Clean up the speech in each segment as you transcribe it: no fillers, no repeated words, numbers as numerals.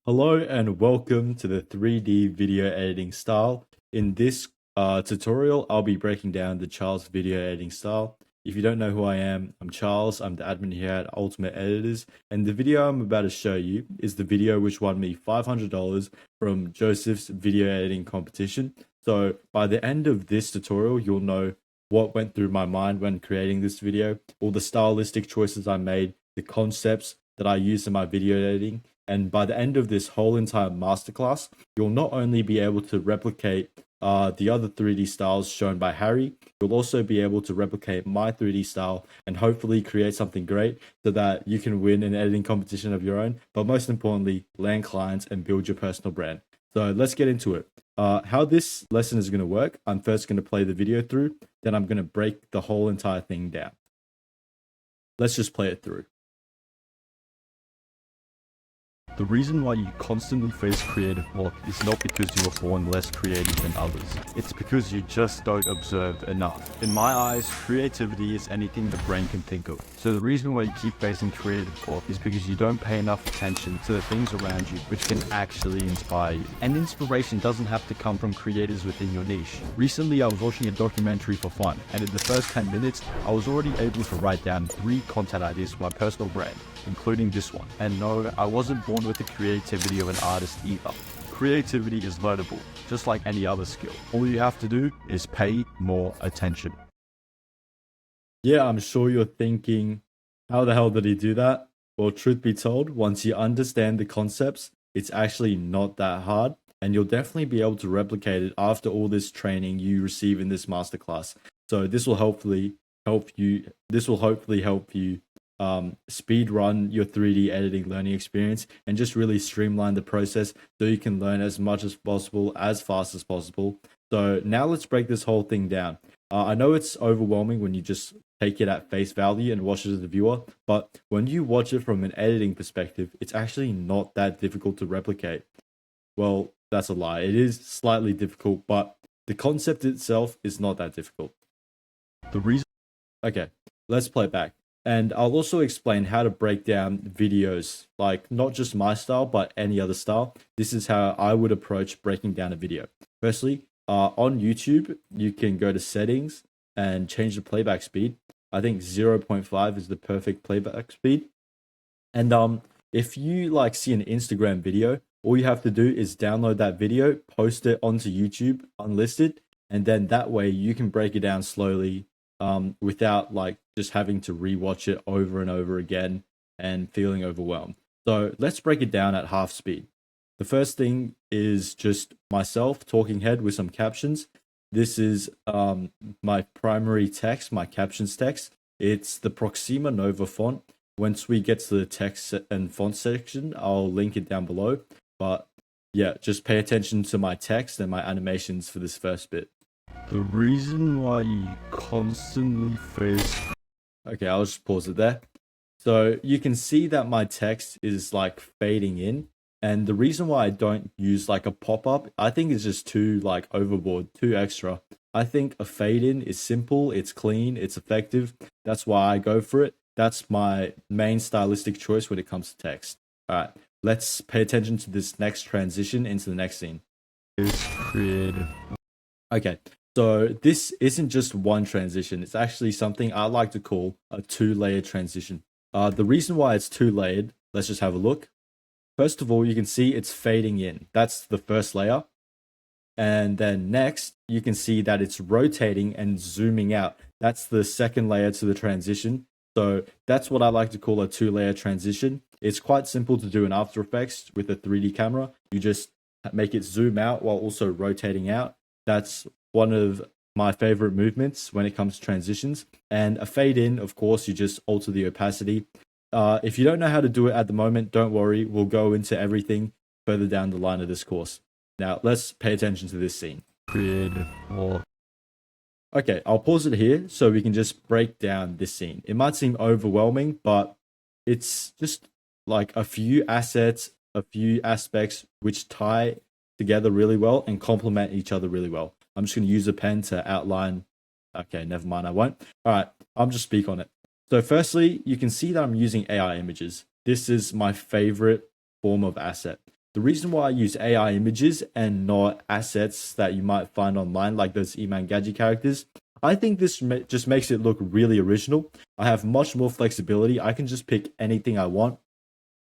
Hello and welcome to the 3D video editing style. In this tutorial, I'll be breaking down the Charles video editing style. If you don't know who I am, I'm Charles. I'm the admin here at Ultimate Editors, and the video I'm about to show you is the video which won me $500 from Joseph's video editing competition. So by the end of this tutorial, you'll know what went through my mind when creating this video, all the stylistic choices I made, the concepts that I used in my video editing. And by the end of this whole entire masterclass, you'll not only be able to replicate the other 3D styles shown by Harry, you'll also be able to replicate my 3D style and hopefully create something great so that you can win an editing competition of your own, but most importantly, land clients and build your personal brand. So let's get into it. How this lesson is going to work, I'm first going to play the video through, then I'm going to break the whole entire thing down. Let's just play it through. The reason why you constantly face creative block is not because you were born less creative than others. It's because you just don't observe enough. In my eyes, creativity is anything the brain can think of. So the reason why you keep facing creative block is because you don't pay enough attention to the things around you which can actually inspire you. And inspiration doesn't have to come from creators within your niche. Recently, I was watching a documentary for fun, and in the first 10 minutes, I was already able to write down 3 content ideas for my personal brand, including this one. And no, I wasn't born with the creativity of an artist either. Creativity is learnable, just like any other skill. All you have to do is pay more attention. Yeah, I'm sure you're thinking, how the hell did he do that? Well, truth be told, once you understand the concepts, it's actually not that hard, and you'll definitely be able to replicate it after all this training you receive in this masterclass. So this will hopefully help you. Speed run your 3D editing learning experience and just really streamline the process so you can learn as much as possible, as fast as possible. So now let's break this whole thing down. I know it's overwhelming when you just take it at face value and watch it as a viewer, but when you watch it from an editing perspective, it's actually not that difficult to replicate. Well, that's a lie. It is slightly difficult, but the concept itself is not that difficult. Okay, let's play it back. And I'll also explain how to break down videos, like not just my style, but any other style. This is how I would approach breaking down a video. Firstly, on YouTube, you can go to settings and change the playback speed. I think 0.5 is the perfect playback speed. And if you see an Instagram video, all you have to do is download that video, post it onto YouTube unlisted, and then that way you can break it down slowly without just having to rewatch it over and over again and feeling overwhelmed. So let's break it down at half speed. The first thing is just myself, talking head with some captions. This is my primary text, my captions text. It's the Proxima Nova font. Once we get to the text and font section, I'll link it down below. But yeah, just pay attention to my text and my animations for this first bit. The reason why you constantly face... Okay, I'll just pause it there. So you can see that my text is fading in. And the reason why I don't use a pop-up, I think it's just too overboard, too extra. I think a fade in is simple, it's clean, it's effective. That's why I go for it. That's my main stylistic choice when it comes to text. All right, let's pay attention to this next transition into the next scene. It's creative. Okay. So this isn't just one transition. It's actually something I like to call a 2-layer transition. The reason why it's 2-layered, let's just have a look. First of all, you can see it's fading in. That's the first layer. And then next, you can see that it's rotating and zooming out. That's the second layer to the transition. So that's what I like to call a 2-layer transition. It's quite simple to do in After Effects with a 3D camera. You just make it zoom out while also rotating out. That's one of my favorite movements when it comes to transitions. And a fade in, of course, you just alter the opacity. If you don't know how to do it at the moment, don't worry. We'll go into everything further down the line of this course. Now, let's pay attention to this scene. Creative. Okay, I'll pause it here so we can just break down this scene. It might seem overwhelming, but it's just a few assets, a few aspects which tie together really well and complement each other really well. I'm just going to use a pen to outline. Okay, never mind, I won't. All right, I'll just speak on it. So firstly, you can see that I'm using AI images. This is my favorite form of asset. The reason why I use AI images and not assets that you might find online, like those Iman characters, I think this just makes it look really original. I have much more flexibility. I can just pick anything I want.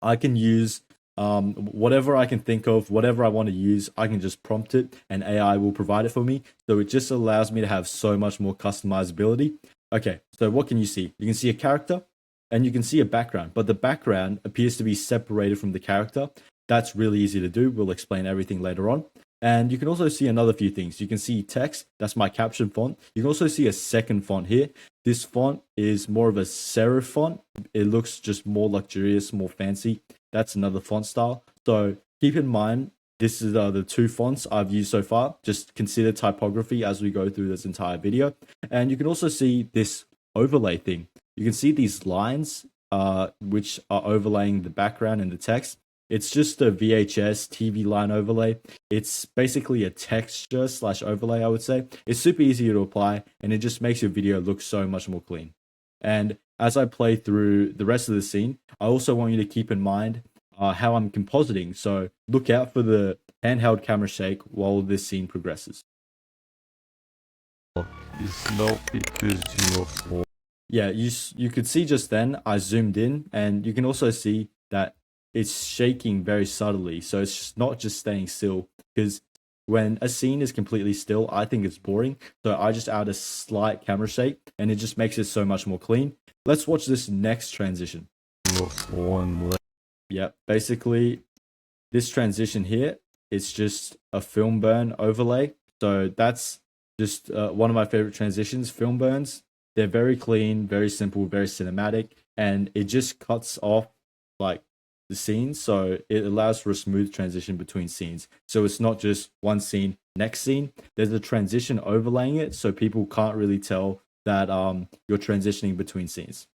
I can use whatever I can think of, whatever I want to use, I can just prompt it and AI will provide it for me. So it just allows me to have so much more customizability. Okay, so what can you see? You can see a character and you can see a background, but the background appears to be separated from the character. That's really easy to do. We'll explain everything later on. And you can also see another few things. You can see text, that's my caption font. You can also see a second font here. This font is more of a serif font. It looks just more luxurious, more fancy. That's another font style. So keep in mind, this is the two fonts I've used so far. Just consider typography as we go through this entire video. And you can also see this overlay thing. You can see these lines which are overlaying the background and the text. It's just a VHS TV line overlay. It's basically a texture / overlay, I would say. It's super easy to apply and it just makes your video look so much more clean. And as I play through the rest of the scene, I also want you to keep in mind how I'm compositing. So look out for the handheld camera shake while this scene progresses. It's not because you're... Yeah, you could see just then I zoomed in and you can also see that it's shaking very subtly. So it's not just staying still, because when a scene is completely still, I think it's boring. So I just add a slight camera shake and it just makes it so much more clean. Let's watch this next transition. Yeah, basically this transition here, it's just a film burn overlay. So that's just one of my favorite transitions, film burns. They're very clean, very simple, very cinematic, and it just cuts off like the scenes, so it allows for a smooth transition between scenes. So it's not just one scene, next scene. There's a transition overlaying it, so people can't really tell that you're transitioning between scenes.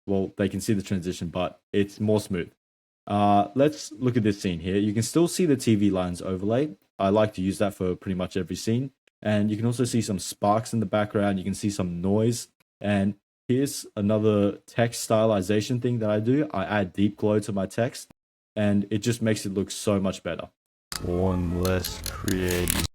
Well, they can see the transition, but it's more smooth. Let's look at this scene here. You can still see the TV lines overlay. I like to use that for pretty much every scene. And you can also see some sparks in the background. You can see some noise. And here's another text stylization thing that I do. I add deep glow to my text and it just makes it look so much better. One less creative.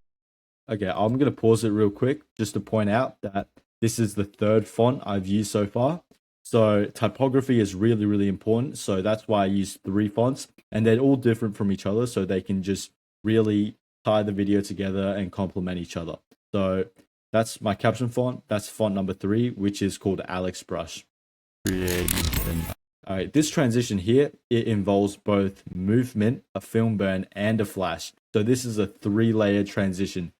Okay, I'm going to pause it real quick just to point out that this is the third font I've used so far. So typography is really, really important. So that's why I use 3 fonts and they're all different from each other. So they can just really tie the video together and complement each other. So that's my caption font. That's font number 3, which is called Alex Brush. All right, this transition here, it involves both movement, a film burn, and a flash. So this is a 3-layer transition.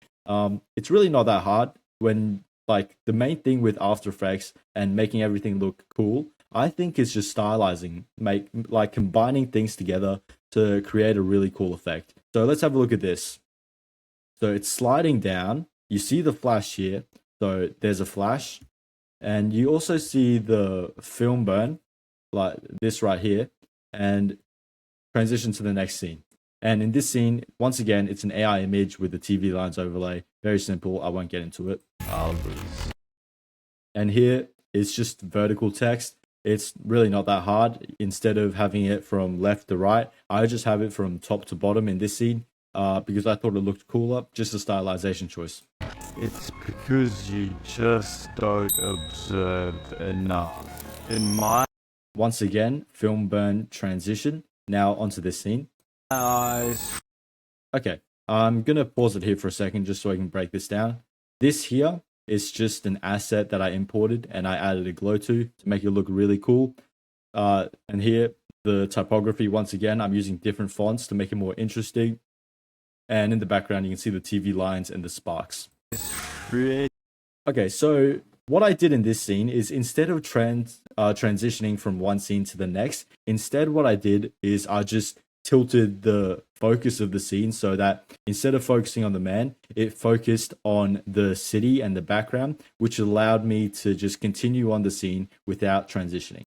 It's really not that hard. When like the main thing with After Effects and making everything look cool, I think it's just stylizing, like combining things together to create a really cool effect. So let's have a look at this. So it's sliding down. You see the flash here. So there's a flash. And you also see the film burn, like this right here, and transition to the next scene. And in this scene, once again, it's an AI image with the TV lines overlay. Very simple. I won't get into it. And here it's just vertical text. It's really not that hard. Instead of having it from left to right, I just have it from top to bottom in this scene because I thought it looked cooler. Just a stylization choice. It's because you just don't observe enough. In my Once again, film burn transition. Now onto this scene. eyes. Okay, I'm gonna pause it here for a second just so I can break this down. This here is just an asset that I imported and I added a glow to make it look really cool. And here, the typography, once again, I'm using different fonts to make it more interesting. And in the background, you can see the TV lines and the sparks. Okay, so what I did in this scene is instead of transitioning from one scene to the next, instead what I did is I just tilted the focus of the scene so that instead of focusing on the man, it focused on the city and the background, which allowed me to just continue on the scene without transitioning.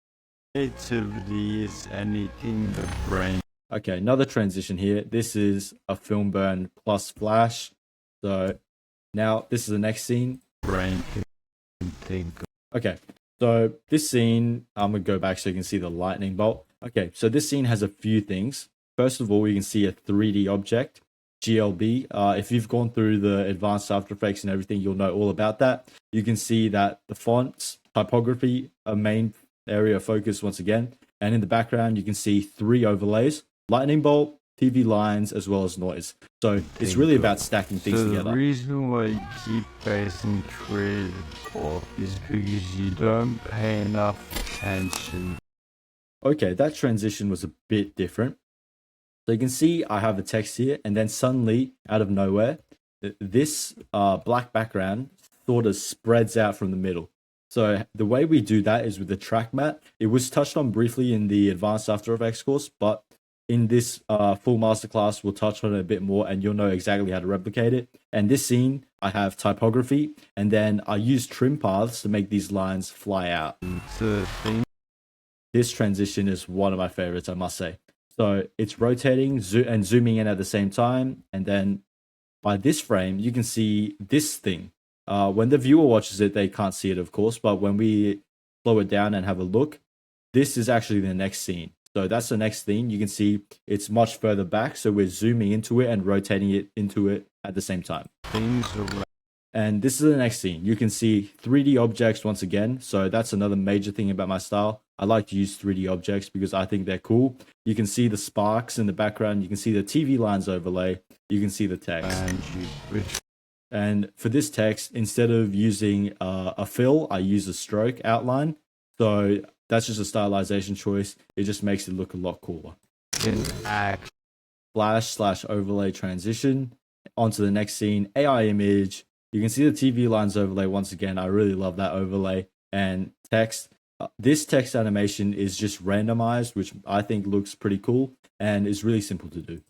Creativity is anything the brain. Okay, another transition here. This is a film burn plus flash. So now this is the next scene. Brain can think. Okay, so this scene, I'm gonna go back so you can see the lightning bolt. Okay, so this scene has a few things. First of all, you can see a 3D object, GLB. If you've gone through the advanced After Effects and everything, you'll know all about that. You can see that the fonts, typography, a main area of focus once again. And in the background, you can see 3 overlays, lightning bolt, TV lines, as well as noise. So it's really about stacking things together. The reason why you keep facing creative block is because you don't pay enough attention. Okay, that transition was a bit different. So you can see I have the text here, and then suddenly, out of nowhere, this black background sort of spreads out from the middle. So the way we do that is with the track matte. It was touched on briefly in the advanced After Effects course, but in this full masterclass, we'll touch on it a bit more and you'll know exactly how to replicate it. And this scene, I have typography, and then I use trim paths to make these lines fly out. This transition is one of my favorites, I must say. So it's rotating and zooming in at the same time. And then by this frame, you can see this thing. When the viewer watches it, they can't see it, of course. But when we slow it down and have a look, this is actually the next scene. So that's the next thing. You can see it's much further back. So we're zooming into it and rotating it into it at the same time. And this is the next scene. You can see 3D objects once again. So that's another major thing about my style. I like to use 3D objects because I think they're cool. You can see the sparks in the background. You can see the TV lines overlay. You can see the text. And for this text, instead of using a fill, I use a stroke outline. So that's just a stylization choice. It just makes it look a lot cooler. Flash/overlay transition. Onto the next scene, AI image. You can see the TV lines overlay once again. I really love that overlay. And text. This text animation is just randomized, which I think looks pretty cool and is really simple to do.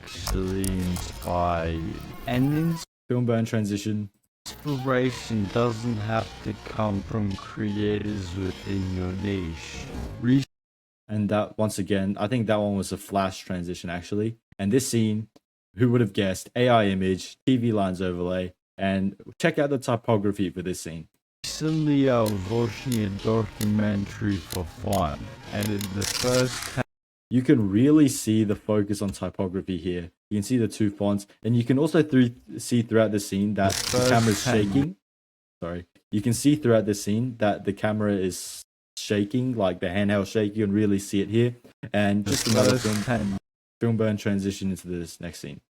Actually inspired. And Film burn transition. Inspiration doesn't have to come from creators within your niche. And that, once again, I think that one was a flash transition actually. And this scene, who would have guessed? AI image, TV lines overlay, and check out the typography for this scene. Recently, I was watching a documentary for fun, and in the first you can really see the focus on typography here. You can see the 2 fonts, and you can also see throughout the scene that the camera is shaking. Sorry. You can see throughout the scene that the camera is shaking, like the handheld shaking. You can really see it here. And just another film burn transition into this next scene.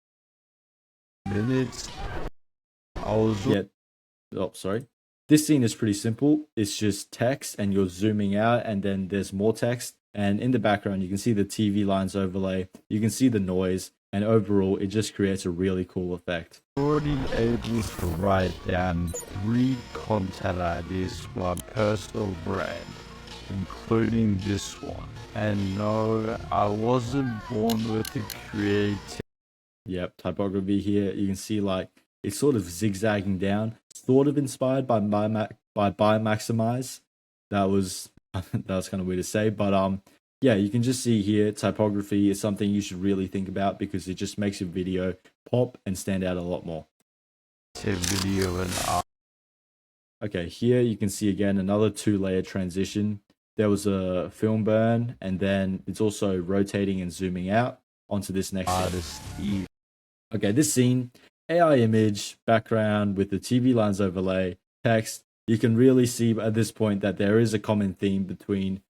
Sorry. This scene is pretty simple. It's just text, and you're zooming out, and then there's more text. And in the background, you can see the TV lines overlay. You can see the noise. And overall, it just creates a really cool effect. Already able to write down 3 content ideas for my personal brand, including this one. And no, I wasn't born with the creativity. Yep, typography here. You can see like it's sort of zigzagging down, sort of inspired by Maximize. That was kind of weird to say, but yeah, you can just see here typography is something you should really think about because it just makes your video pop and stand out a lot more. Okay, here you can see again another 2-layer transition. There was a film burn, and then it's also rotating and zooming out onto this next scene. Okay, this scene, AI image, background with the TV lines overlay, text. You can really see at this point that there is a common theme between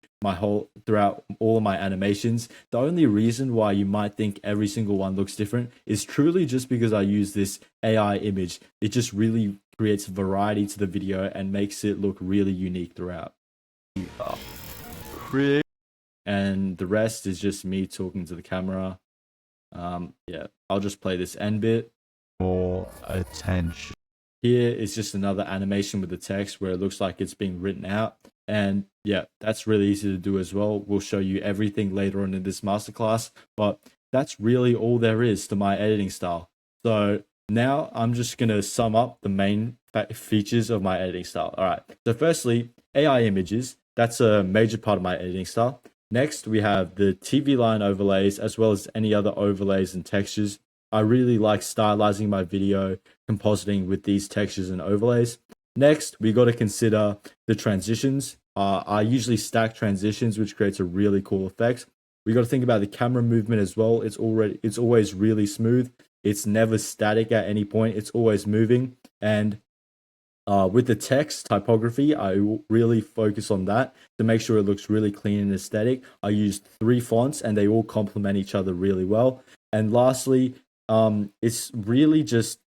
throughout all of my animations. The only reason why you might think every single one looks different is truly just because I use this AI image. It just really creates variety to the video and makes it look really unique throughout. And the rest is just me talking to the camera. Yeah, I'll just play this end bit. For attention. Here is just another animation with the text where it looks like it's being written out. And yeah, that's really easy to do as well. We'll show you everything later on in this masterclass, but that's really all there is to my editing style. So now I'm just going to sum up the main features of my editing style. All right. So firstly, AI images. That's a major part of my editing style. Next, we have the TV line overlays as well as any other overlays and textures. I really like stylizing my video, compositing with these textures and overlays. Next, we got to consider the transitions. I usually stack transitions, which creates a really cool effect. We got to think about the camera movement as well. It's always really smooth. It's never static at any point. It's always moving. And with the text typography, I really focus on that to make sure it looks really clean and aesthetic. I used 3 fonts and they all complement each other really well. And lastly, it's really just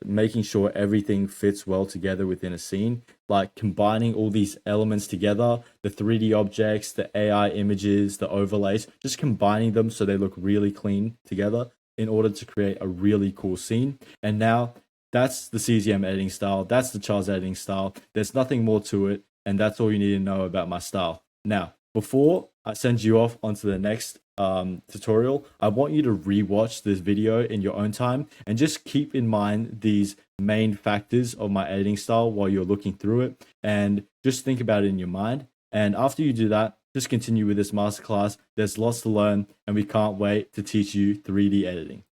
making sure everything fits well together within a scene, like combining all these elements together, the 3D objects, the AI images, the overlays, just combining them so they look really clean together in order to create a really cool scene. And now that's the CZM editing style. That's the Charles editing style. There's nothing more to it. And that's all you need to know about my style. Now, before I send you off onto the next tutorial, I want you to rewatch this video in your own time and just keep in mind these main factors of my editing style while you're looking through it, and just think about it in your mind. And after you do that, just continue with this masterclass. There's lots to learn and we can't wait to teach you 3D editing.